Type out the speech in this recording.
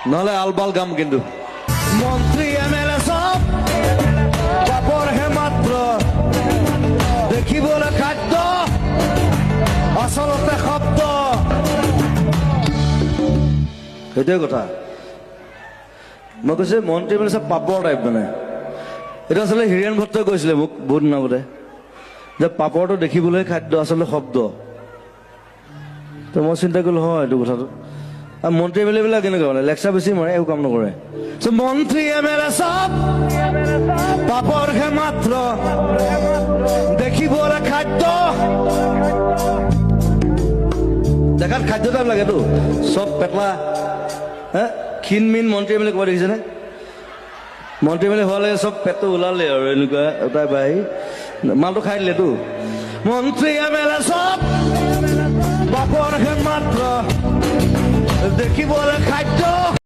নহলে আলবাল গাম কিন্তু মন্ত্ৰী এমএলএ সব পাপৰ হে মাত্ৰ দেখিবলৈ খাদ্য আচলতে শব্দ সেইটোৱে কথা মই কৈছো মন্ত্ৰী মানে চব পাপৰ টাইপ মানে এইটো আচলতে হীৰেণ ভট্টই কৈছিলে মোক বহুত দিন আগতে যে পাপৰটো দেখিবলৈ খাদ্য আচলতে শব্দ তো মই চিন্তা কৰিলো হয় এইটো কথাটো আৰু মন্ত্ৰী এম এল এ বিলাক কেনেকুৱা মানে লেকচাৰ বেছি মাৰে একো কাম নকৰে মন্ত্রী এমএলএ সব পাপর হে মাত্র দেখিবলৈ খাদ্য দেখাত খাদ্য টাইপ লাগেতো চব পেটলা হে ক্ষীণ মিন মন্ত্ৰী এম এল এ ক'ব দেখিছেনে মন্ত্ৰী এম এল এ হোৱা লাগে চব পেটটো ওলালে আৰু এনেকুৱা তাই বাই মালটো খাই দিলেতো মন্ত্ৰী এমএলএ সব পাপৰ হে মাত্ৰ দেখিবলৈ খাদ্য